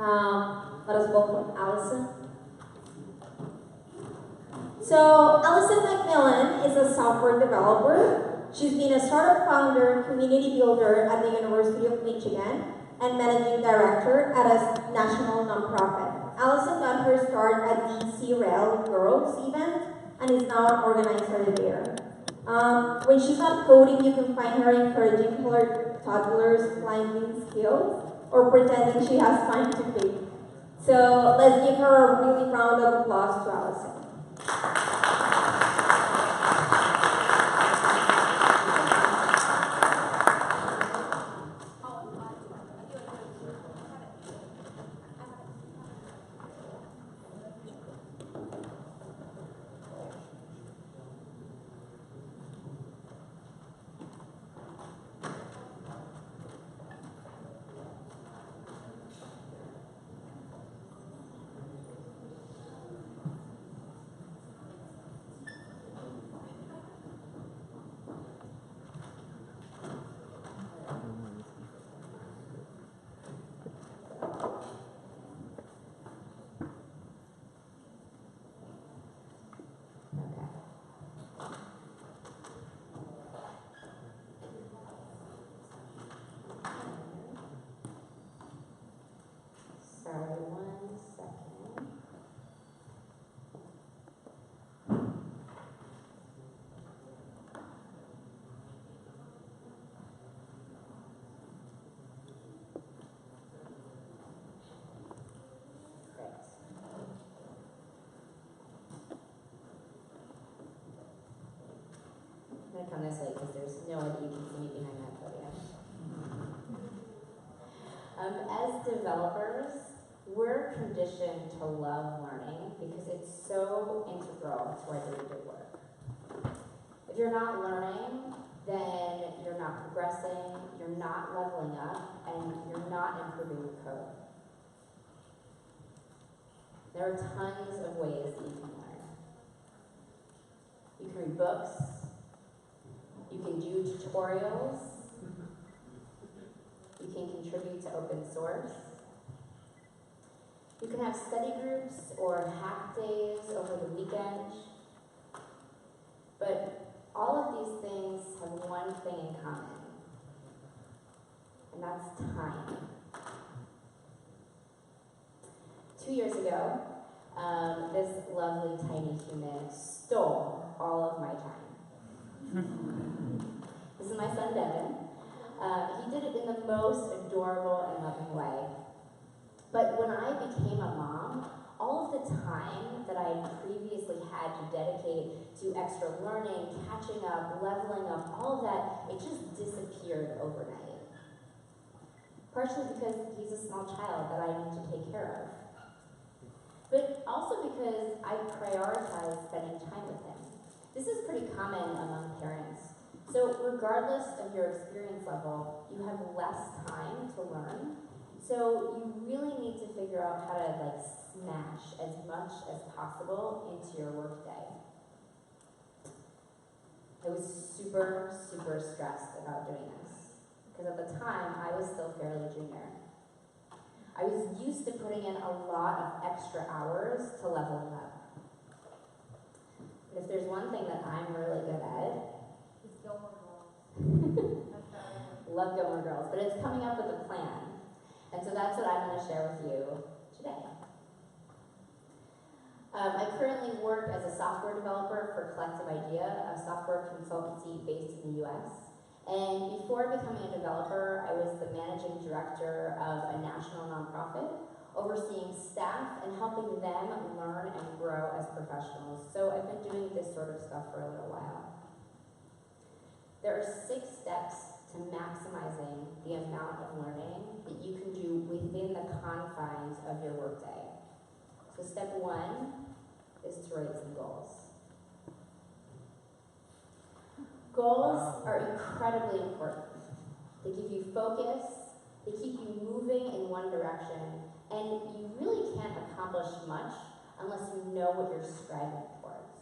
Let us welcome Allison. So, Allison McMillan is a software developer. She's been a startup founder, community builder at the University of Michigan, and managing director at a national nonprofit. Allison got her start at the C-Rail Girls event and is now an organizer there. When she's not coding, you can find her encouraging her toddlers' climbing skills or pretending she has time to bake. So let's give her a really round of applause to Allison. Sorry, 1 second. Great. I'm going to come this way because there's no way that you can see me behind that podium. As developers, we're conditioned to love learning because it's so integral to our day-to-day work. If you're not learning, then you're not progressing, you're not leveling up, and you're not improving your code. There are tons of ways that you can learn. You can read books, you can do tutorials, you can contribute to open source. You can have study groups or hack days over the weekend. But all of these things have one thing in common, and that's time. 2 years ago, this lovely tiny human stole all of my time. This is my son Devin. He did it in the most adorable and loving way. But when I became a mom, all of the time that I previously had to dedicate to extra learning, catching up, leveling up, all of that, it just disappeared overnight. Partially because he's a small child that I need to take care of. But also because I prioritize spending time with him. This is pretty common among parents. So regardless of your experience level, you have less time to learn. So you really need to figure out how to smash as much as possible into your workday. I was super, super stressed about doing this because at the time I was still fairly junior. I was used to putting in a lot of extra hours to leveling up. But if there's one thing that I'm really good at, it's Gilmore Girls. Love Gilmore Girls, but it's coming up with a plan. And so that's what I'm going to share with you today. I currently work as a software developer for Collective Idea, a software consultancy based in the US. And before becoming a developer, I was the managing director of a national nonprofit, overseeing staff and helping them learn and grow as professionals. So I've been doing this sort of stuff for a little while. There are 6 steps to maximizing the amount of learning that you can do within the confines of your workday. So step 1 is to write some goals. Goals are incredibly important. They give you focus, they keep you moving in one direction, and you really can't accomplish much unless you know what you're striving towards.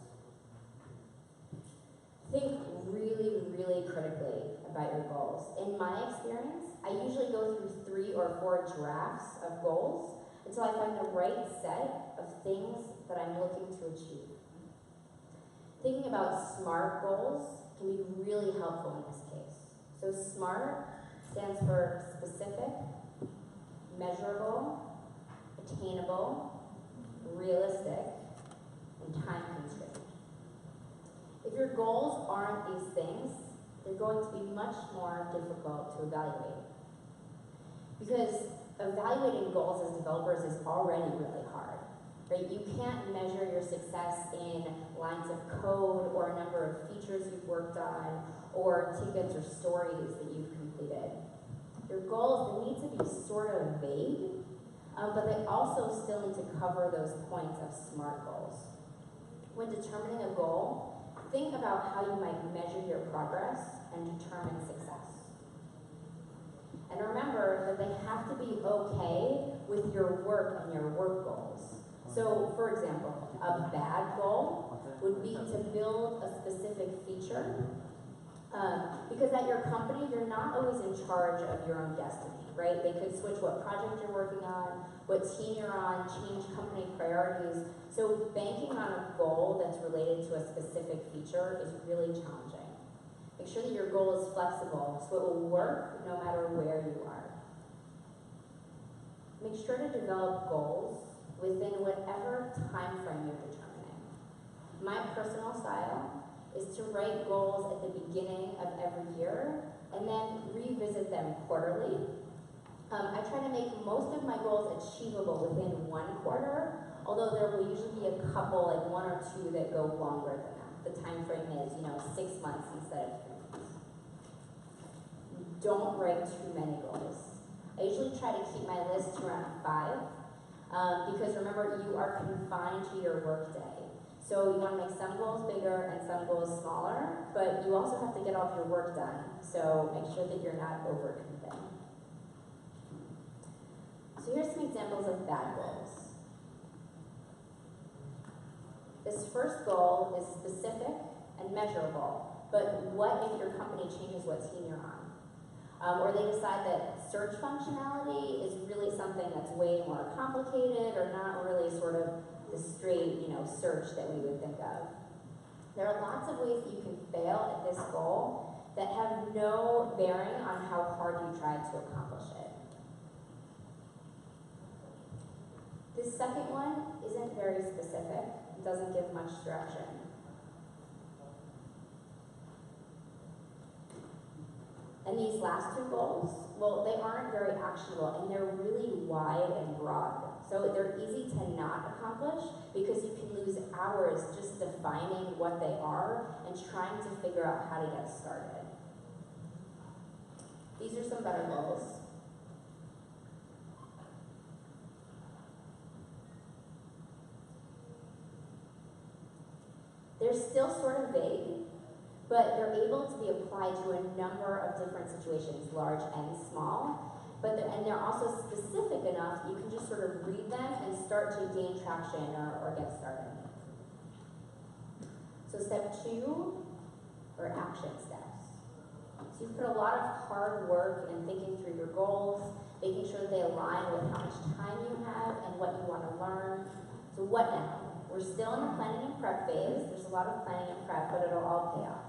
Think really, really critically about your goals. In my experience, I usually go through 3 or 4 drafts of goals until I find the right set of things that I'm looking to achieve. Thinking about SMART goals can be really helpful in this case. So SMART stands for specific, measurable, attainable, realistic, and time constrained. If your goals aren't these things, they're going to be much more difficult to evaluate. Because evaluating goals as developers is already really hard. Right? You can't measure your success in lines of code or a number of features you've worked on or tickets or stories that you've completed. Your goals, they need to be sort of vague, but they also still need to cover those points of SMART goals. When determining a goal, think about how you might measure your progress and determine success. And remember that they have to be okay with your work and your work goals. So, for example, a bad goal would be to build a specific feature, because at your company, you're not always in charge of your own destiny, right? They could switch what project you're working on, what team you're on, change company priorities. So banking on a goal that's related to a specific feature is really challenging. Make sure that your goal is flexible so it will work no matter where you are. Make sure to develop goals within whatever time frame you're determining. My personal style is to write goals at the beginning of every year and then revisit them quarterly. I try to make most of my goals achievable within 1 quarter, although there will usually be a couple, like 1 or 2 that go longer than that. The time frame is, 6 months instead of 3 months. Don't write too many goals. I usually try to keep my list to around 5, because remember, you are confined to your workday. So you want to make some goals bigger and some goals smaller, but you also have to get all of your work done. So make sure that you're not overcommitting. So here's some examples of bad goals. This first goal is specific and measurable, but what if your company changes what team you're on? Or they decide that search functionality is really something that's way more complicated or not really sort of the straight, search that we would think of. There are lots of ways that you can fail at this goal that have no bearing on how hard you tried to accomplish it. This second one isn't very specific. It doesn't give much direction. And these last 2 goals, well, they aren't very actionable and they're really wide and broad. So they're easy to not accomplish because you can lose hours just defining what they are and trying to figure out how to get started. These are some better goals. They're still sort of vague, but they're able to be applied to a number of different situations, large and small. And they're also specific enough you can just sort of read them and start to gain traction or get started. So step 2 are action steps. So you've put a lot of hard work in thinking through your goals, making sure that they align with how much time you have and what you want to learn. So what now? We're still in the planning and prep phase. There's a lot of planning and prep, but it'll all pay off.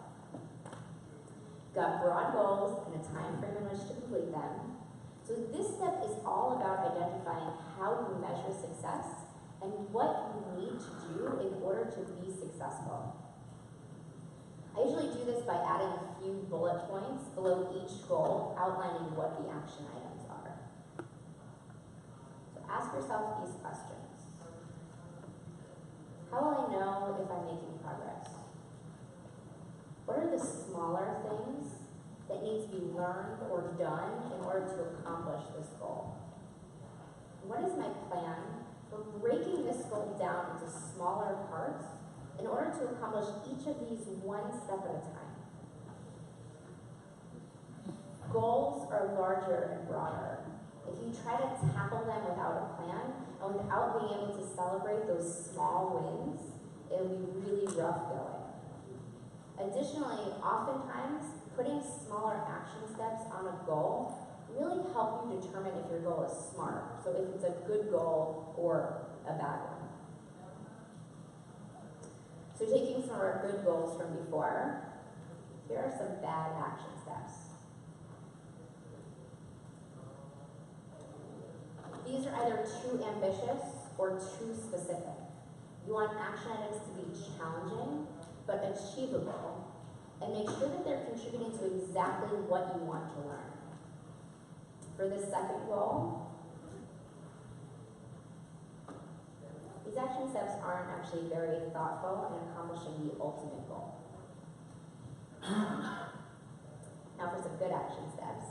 Got broad goals and a time frame in which to complete them. So this step is all about identifying how you measure success and what you need to do in order to be successful. I usually do this by adding a few bullet points below each goal, outlining what the action items are. So ask yourself these questions. How will I know if I'm making progress? What are the smaller things that need to be learned or done in order to accomplish this goal? What is my plan for breaking this goal down into smaller parts in order to accomplish each of these one step at a time? Goals are larger and broader. If you try to tackle them without a plan and without being able to celebrate those small wins, it'll be really rough going. Additionally, oftentimes, putting smaller action steps on a goal really help you determine if your goal is smart. So if it's a good goal or a bad one. So taking some of our good goals from before, here are some bad action steps. These are either too ambitious or too specific. You want action items to be challenging but achievable, and make sure that they're contributing to exactly what you want to learn. For this second goal, these action steps aren't actually very thoughtful in accomplishing the ultimate goal. Now for some good action steps.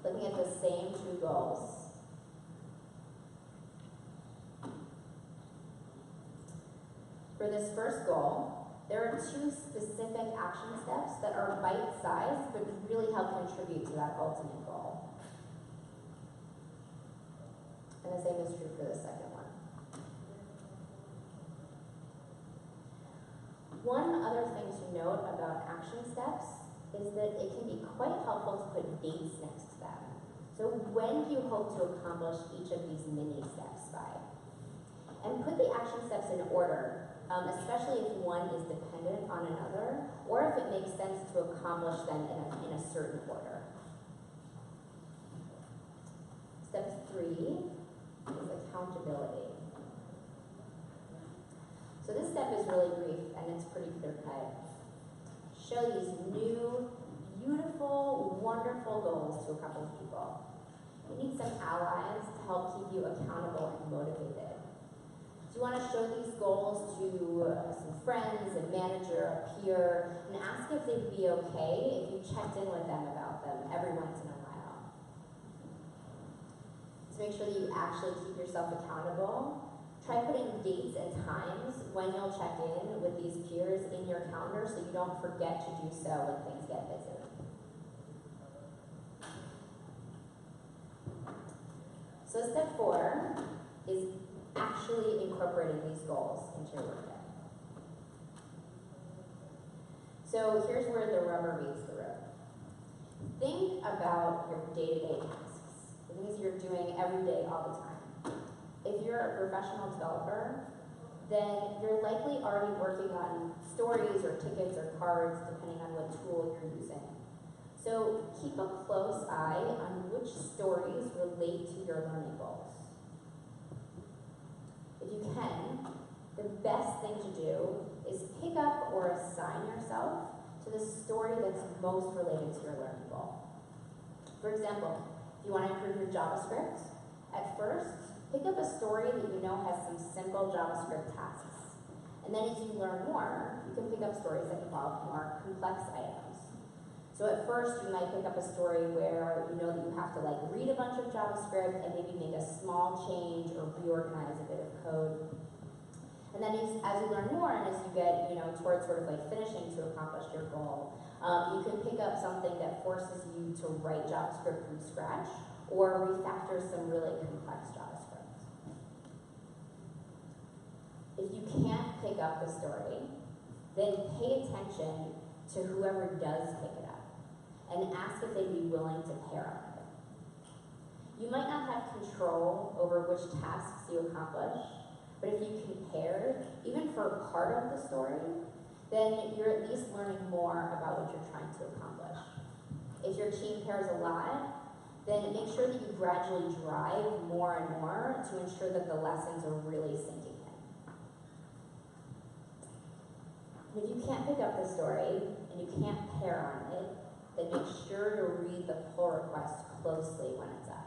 Looking at the same two goals. For this first goal, there are two specific action steps that are bite-sized but really help contribute to that ultimate goal. And the same is true for the second one. One other thing to note about action steps is that it can be quite helpful to put dates next to them. So when do you hope to accomplish each of these mini steps by? And put the action steps in order, especially if one is dependent on another, or if it makes sense to accomplish them in a certain order. Step 3 is accountability. So this step is really brief and it's pretty clear-cut. Show these new, beautiful, wonderful goals to a couple of people. You need some allies to help keep you accountable and motivated. So you want to show these goals to some friends, a manager, a peer, and ask if they'd be okay if you checked in with them about them every once in a while. To make sure that you actually keep yourself accountable, try putting dates and times when you'll check in with these peers in your calendar so you don't forget to do so when things get busy. So step 4 is actually incorporating these goals into your workday. So here's where the rubber meets the road. Think about your day-to-day tasks, the things you're doing every day all the time. If you're a professional developer, then you're likely already working on stories or tickets or cards, depending on what tool you're using. So keep a close eye on which stories relate to your learning goals. If you can, the best thing to do is pick up or assign yourself to the story that's most related to your learning goal. For example, if you want to improve your JavaScript, at first, pick up a story that you know has some simple JavaScript tasks. And then as you learn more, you can pick up stories that involve more complex items. So at first, you might pick up a story where you know that you have to read a bunch of JavaScript and maybe make a small change or reorganize a bit of code. And then as you learn more and as you get towards finishing to accomplish your goal, you can pick up something that forces you to write JavaScript from scratch or refactor some really complex JavaScript. If you can't pick up the story, then pay attention to whoever does pick it up and ask if they'd be willing to pair up with it. You might not have control over which tasks you accomplish, but if you can pair, even for a part of the story, then you're at least learning more about what you're trying to accomplish. If your team pairs a lot, then make sure that you gradually drive more and more to ensure that the lessons are really sinking in. And if you can't pick up the story and you can't pair on it, then make sure to read the pull request closely when it's up.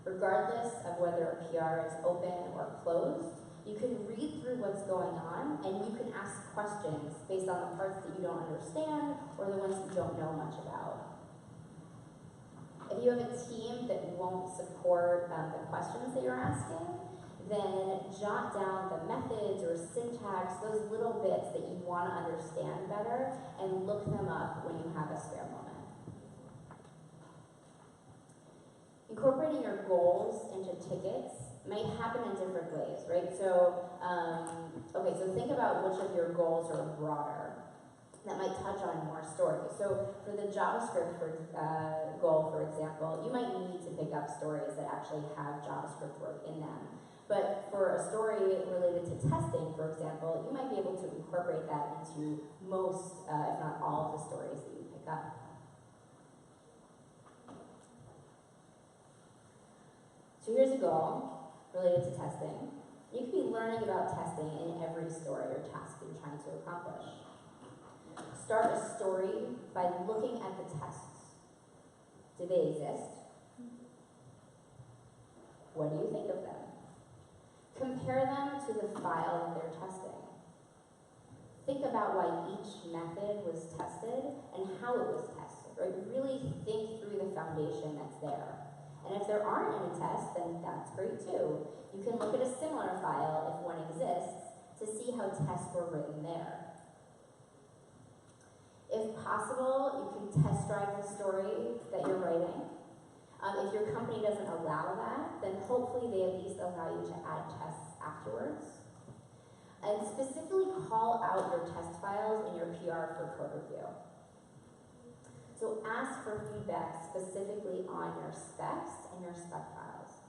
Regardless of whether a PR is open or closed, you can read through what's going on and you can ask questions based on the parts that you don't understand or the ones that you don't know much about. If you have a team that won't support the questions that you're asking, then jot down the methods or syntax, those little bits that you want to understand better, and look them up when you have a spare moment. Incorporating your goals into tickets may happen in different ways, right? So, so think about which of your goals are broader. that might touch on more stories. So for the JavaScript goal, for example, you might need to pick up stories that actually have JavaScript work in them. But for a story related to testing, for example, you might be able to incorporate that into most, if not all, of the stories that you pick up. So here's a goal related to testing. You could be learning about testing in every story or task that you're trying to accomplish. Start a story by looking at the tests. Do they exist? What do you think of them? Compare them to the file that they're testing. Think about why each method was tested and how it was tested, right? Really think through the foundation that's there. And if there aren't any tests, then that's great too. You can look at a similar file, if one exists, to see how tests were written there. If possible, you can test drive the story that you're writing. If your company doesn't allow that, then hopefully they at least allow you to add tests afterwards. And specifically call out your test files in your PR for code review. So ask for feedback specifically on your specs and your spec files.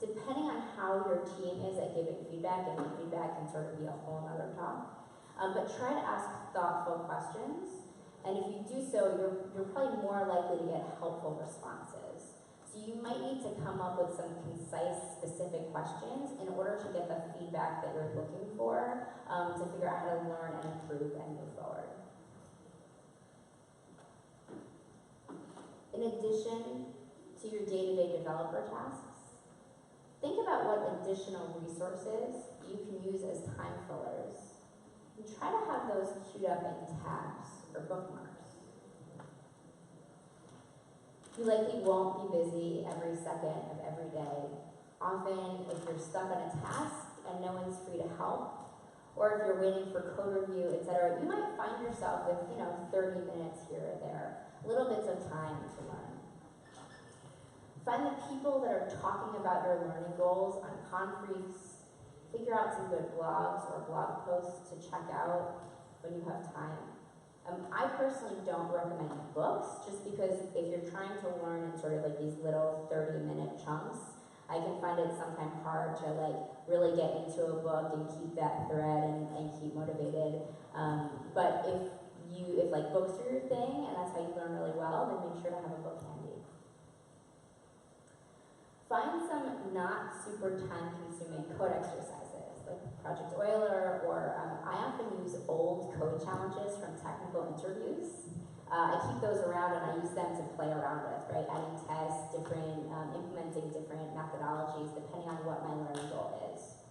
Depending on how your team is at giving feedback, and feedback can sort of be a whole other talk, but try to ask thoughtful questions. And if you do so, you're probably more likely to get helpful responses. So you might need to come up with some concise, specific questions in order to get the feedback that you're looking for to figure out how to learn and improve and move forward. In addition to your day-to-day developer tasks, think about what additional resources you can use as time fillers. And try to have those queued up in tabs or bookmarks. You likely won't be busy every second of every day. Often, if you're stuck on a task and no one's free to help, or if you're waiting for code review, etc., you might find yourself with, 30 minutes here or there, little bits of time to learn. Find the people that are talking about your learning goals on Conference. Figure out some good blogs or blog posts to check out when you have time. I personally don't recommend books, just because if you're trying to learn in sort of like these little 30-minute chunks, I can find it sometimes hard to really get into a book and keep that thread and keep motivated. But if books are your thing and that's how you learn really well, then make sure to have a book handy. Find some not super time-consuming code exercises, like Project Euler, or I often use old code challenges from technical interviews. I keep those around and I use them to play around with, right? Adding tests, implementing different methodologies depending on what my learning goal is.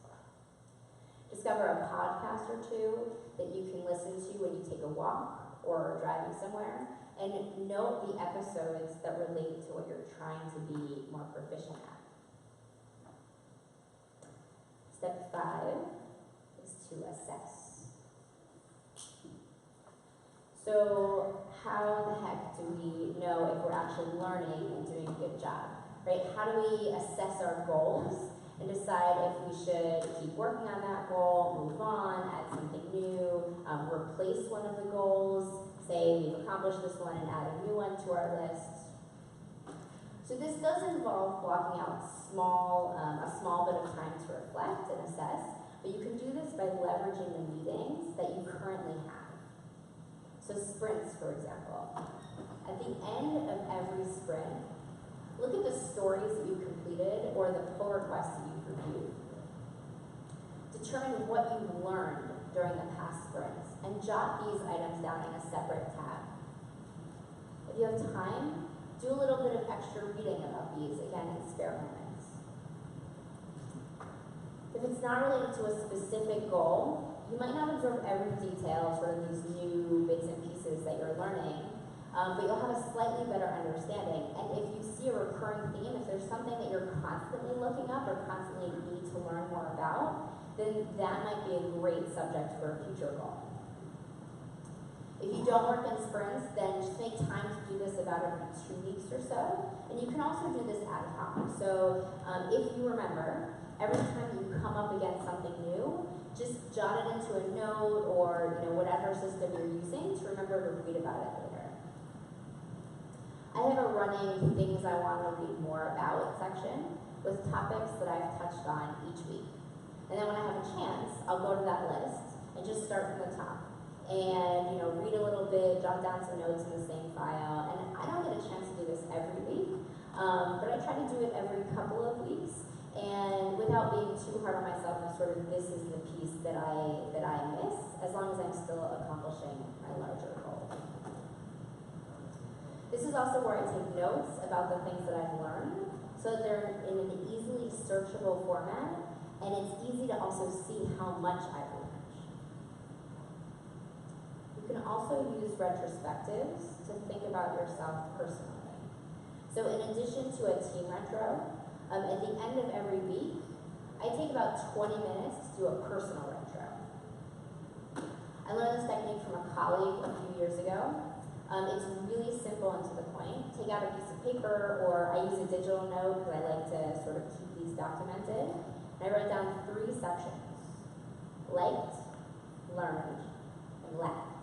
Discover a podcast or two that you can listen to when you take a walk or driving somewhere, and note the episodes that relate to what you're trying to be more proficient at. Step 5 is to assess. So how the heck do we know if we're actually learning and doing a good job, right? How do we assess our goals and decide if we should keep working on that goal, move on, add something new, replace one of the goals, say we've accomplished this one and add a new one to our list. So this does involve blocking out a small bit of time to reflect and assess, but you can do this by leveraging the meetings that you currently have. So sprints, for example. At the end of every sprint, look at the stories that you've completed or the pull requests that you've reviewed. Determine what you've learned during the past sprints and jot these items down in a separate tab. If you have time, do a little bit of extra reading about these, again, in spare moments. If it's not related to a specific goal, you might not absorb every detail, sort of these new bits and pieces that you're learning, but you'll have a slightly better understanding. And if you see a recurring theme, if there's something that you're constantly looking up or constantly need to learn more about, then that might be a great subject for a future goal. If you don't work in sprints, then just make time to do this about every 2 weeks or so. And you can also do this ad hoc. So if you remember, every time you come up against something new, just jot it into a note or whatever system you're using to remember to read about it later. I have a running things I want to read more about section with topics that I've touched on each week. And then when I have a chance, I'll go to that list and just start from the top. And read a little bit, jot down some notes in the same file. And I don't get a chance to do this every week, but I try to do it every couple of weeks. And without being too hard on myself, and sort of this is the piece that I miss, as long as I'm still accomplishing my larger goal. This is also where I take notes about the things that I've learned, so that they're in an easily searchable format, and it's easy to also see how much I've learned. You can also use retrospectives to think about yourself personally. So in addition to a team retro, at the end of every week, I take about 20 minutes to do a personal retro. I learned this technique from a colleague a few years ago. It's really simple and to the point. Take out a piece of paper, or I use a digital note because I like to sort of keep these documented. And I write down 3 sections: liked, learned, and lacked.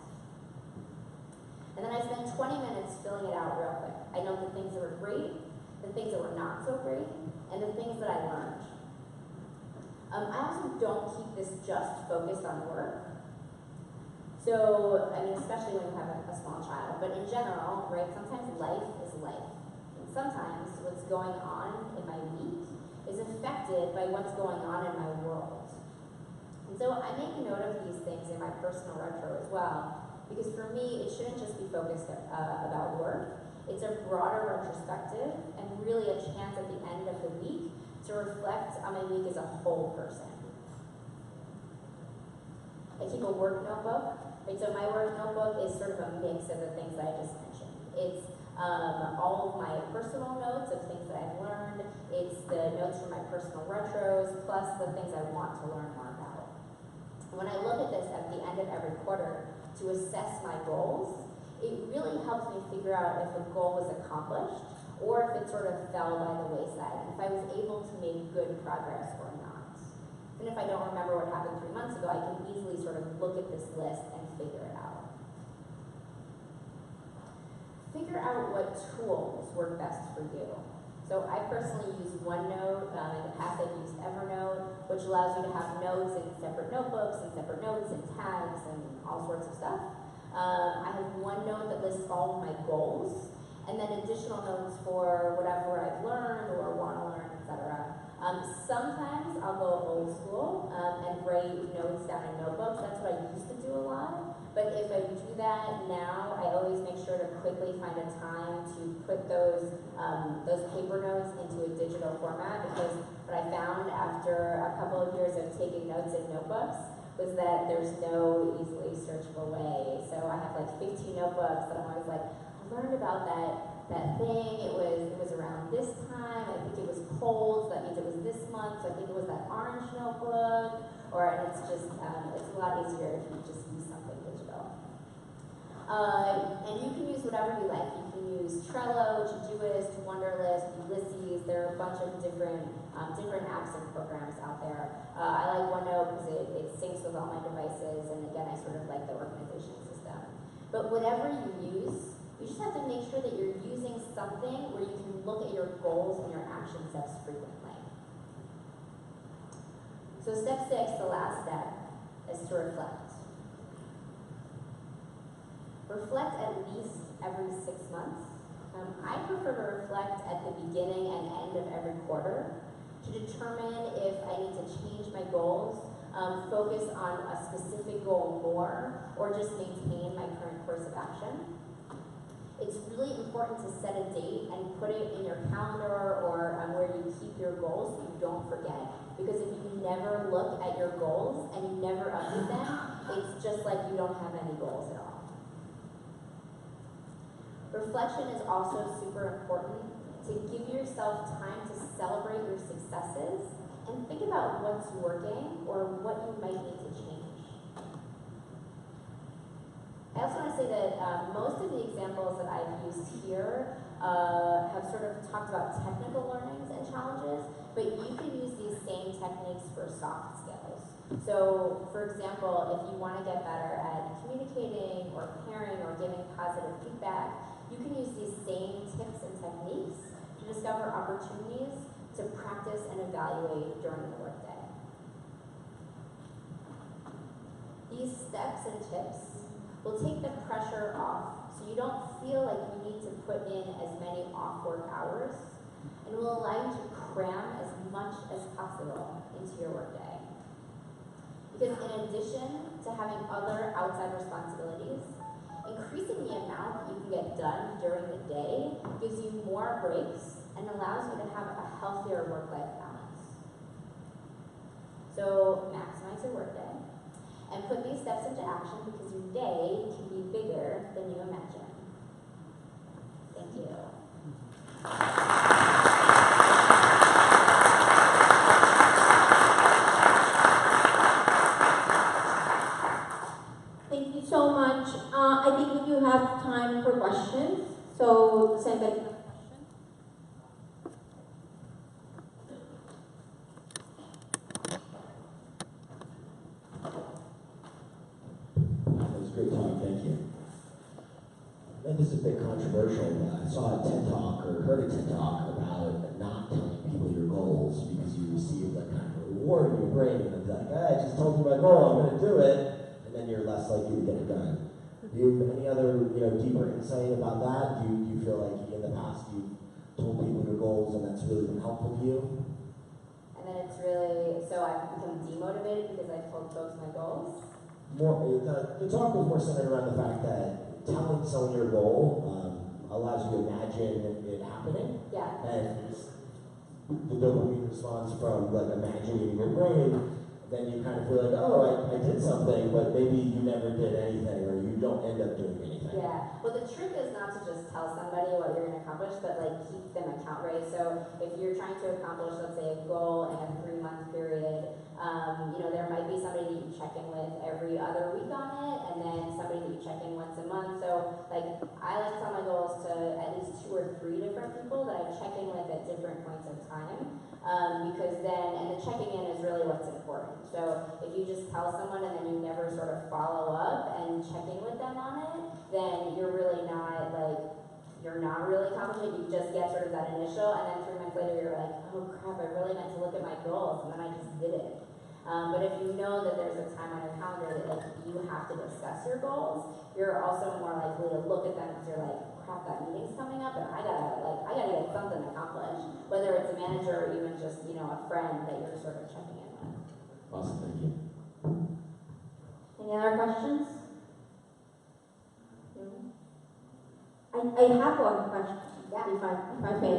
And then I spend 20 minutes filling it out real quick. I note the things that were great, the things that were not so great, and the things that I learned. I also don't keep this just focused on work. So, especially when you have a small child, but in general, right, sometimes life is life. And sometimes what's going on in my week is affected by what's going on in my world. And so I make a note of these things in my personal retro as well, because for me, it shouldn't just be focused about work. It's a broader retrospective and really a chance at the end of the week to reflect on my week as a whole person. I keep a work notebook. Right, so my work notebook is sort of a mix of the things that I just mentioned. It's all of my personal notes of things that I've learned. It's the notes from my personal retros, plus the things I want to learn more about. When I look at this at the end of every quarter to assess my goals, it really helps me figure out if a goal was accomplished or if it sort of fell by the wayside, and if I was able to make good progress or not. And if I don't remember what happened 3 months ago, I can easily sort of look at this list and figure it out. Figure out what tools work best for you. So I personally use OneNote. In the past I've used Evernote, which allows you to have notes in separate notebooks and separate notes and tags and all sorts of stuff. I have OneNote that lists all of my goals, and then additional notes for whatever I've learned or want to learn, etc. Sometimes I'll go old school and write notes down in notebooks. That's what I used to do a lot. But if I do that now, I always make sure to quickly find a time to put those paper notes into a digital format, because what I found after a couple of years of taking notes in notebooks was that there's no easily searchable way. So I have like 15 notebooks that I'm always like, I learned about that thing, it was around this time, I think it was cold, so that means it was this month, so I think it was that orange notebook, and it's just, it's a lot easier if you just use something digital. And you can use whatever you like. You can use Trello, Todoist, Wunderlist, Ulysses. There are a bunch of different apps and programs out there. I like OneNote because it syncs with all my devices, and again, I sort of like the organization system. But whatever you use, you just have to make sure that you're using something where you can look at your goals and your action steps frequently. So step 6, the last step, is to reflect. Reflect at least every 6 months. I prefer to reflect at the beginning and end of every quarter to determine if I need to change my goals, focus on a specific goal more, or just maintain my current course of action. It's really important to set a date and put it in your calendar or where you keep your goals so you don't forget. Because if you never look at your goals and you never update them, it's just like you don't have any goals at all. Reflection is also super important to give yourself time to celebrate your successes and think about what's working or what you might need to change. I also want to say that most of the examples that I've used here have sort of talked about technical learnings and challenges, but you can use these same techniques for soft skills. So, for example, if you want to get better at communicating or caring or giving positive feedback, you can use these same tips and techniques to discover opportunities to practice and evaluate during the workday. These steps and tips will take the pressure off so you don't feel like you need to put in as many off-work hours, and will allow you to cram as much as possible into your workday. Because in addition to having other outside responsibilities, increasing the amount that you can get done during the day gives you more breaks and allows you to have a healthier work-life balance. So maximize your workday and put these steps into action because your day can be bigger than you imagine. Thank you. Thank you so much. I think we do have time for questions. So, does anybody have a question? That was a great talk, thank you. And this is a bit controversial, but I saw a TED Talk or heard a TED Talk about not telling people your goals because you receive like kind of a reward in your brain and it's like, I just told you my goal, I'm going to do it, and then you're less likely to get it done. Do you have any other deeper insight about that? Do you feel like in the past you've told people your goals and that's really been helpful to you? And then it's really, so I've become demotivated because I've told folks my goals. The talk was more centered around the fact that telling someone your goal allows you to imagine it happening. Yeah. And the dopamine response from like imagining in your brain, then you kind of feel like, oh, I did something, but maybe you never did anything, or you don't end up doing anything. Yeah. Well, the trick is not to just tell somebody what you're going to accomplish, but like keep them account, right? So if you're trying to accomplish, let's say, a goal in a 3-month period, there might be somebody that you check in with every other week on it, and then somebody that you check in once a month. So like I like to tell my goals to at least 2 or 3 different people that I check in with at different points of time, because then, and the checking in is really what's important. So if you just tell someone and then you never sort of follow up and check in with them on it, then you're really not really accomplishing it. You just get sort of that initial, and then 3 months later you're like, oh crap, I really meant to look at my goals, and then I just did it. But if you know that there's a time on your calendar that like you have to discuss your goals, you're also more likely to look at them because you're like, crap, that meeting's coming up, and I gotta get something accomplished. Whether it's a manager or even just a friend that you're sort of checking in with. Awesome, thank you. Any other questions? I have one question. Yeah. If I may.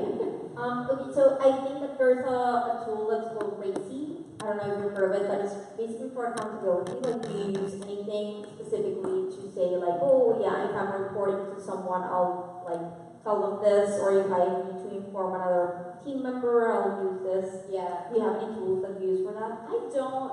Okay, so I think that there's a tool that's called Racy. I don't know if you've heard of it, but it's basically for accountability. Like, do you use anything specifically to say like, oh yeah, if I'm reporting to someone, I'll like tell them this, or if I need to inform another team member, I'll use this. Yeah. Do you have any tools that you use for that? I don't,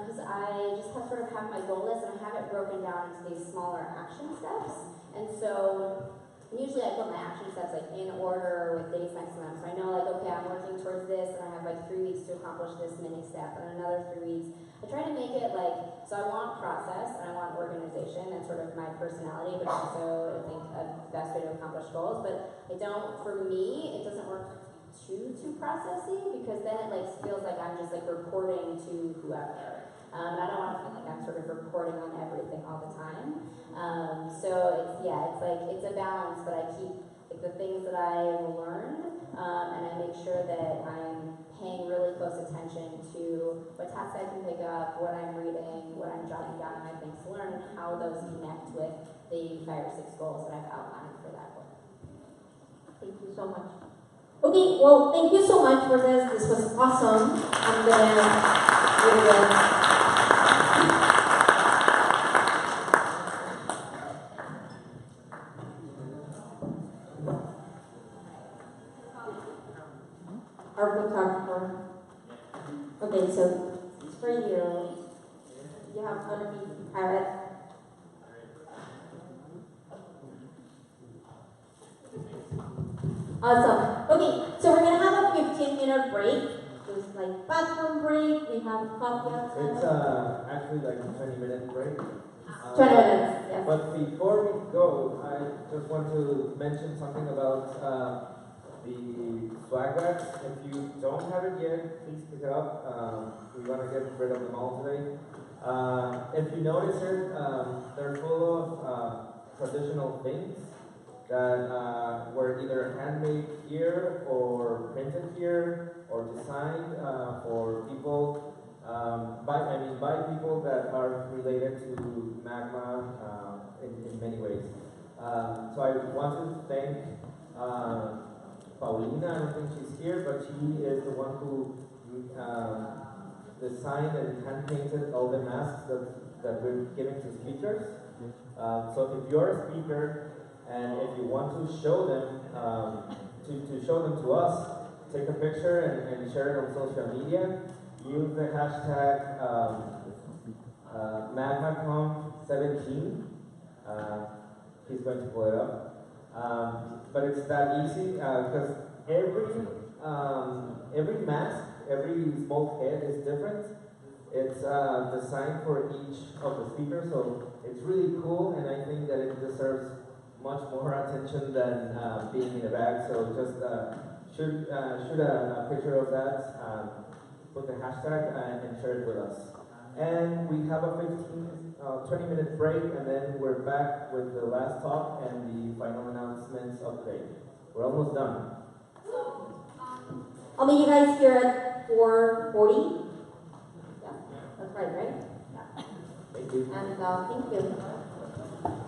because I just have my goal list, and I have it broken down into these smaller action steps. And so usually I put my action steps like in order with dates next to them. So I know like, okay, I'm working towards this, and I have like 3 weeks to accomplish this mini step, and another 3 weeks. I try to make it like, so I want process and I want organization. That's sort of my personality, but also I think a best way to accomplish goals. But I don't, for me, it doesn't work too processy, because then it like feels like I'm just like reporting to whoever. I don't want to feel like I'm sort of reporting on everything all the time. So it's a balance, but I keep like the things that I've learned, and I make sure that I'm paying really close attention to what tasks I can pick up, what I'm reading, what I'm jotting down in my things to learn, and how those connect with the 5 or 6 goals that I've outlined for that work. Thank you so much. Okay, well, thank you so much for this. This was awesome. I'm gonna give it. Our photographer. Okay, so it's for you. You have underneath parrot. Awesome. Okay, so we're gonna have a 15-minute break. Just like bathroom break, we have coffee outside. It's actually like a 20-minute break. 20 minutes, yes. But before we go, I just want to mention something about the swag bags. If you don't have it yet, please pick it up. We want to get rid of them all today. If you notice it, they're full of traditional things that were either handmade here or printed here or designed for people, by people that are related to Magma in many ways. So I want to thank Paulina. I don't think she's here, but she is the one who designed and hand painted all the masks that we're giving to speakers. So if you're a speaker and if you want to show them to show them to us, take a picture and share it on social media. Use the hashtag MagmaConf17. He's going to pull it up. But it's that easy because every mask, every small head is different. It's designed for each of the speakers, so it's really cool, and I think that it deserves much more attention than being in a bag. So just shoot a picture of that, put the hashtag, and share it with us. And we have a 20-minute break, and then we're back with the last talk and the final announcements of the day. We're almost done. I'll meet you guys here at 4:40. Yeah, that's right? Yeah. Thank you. And thank you.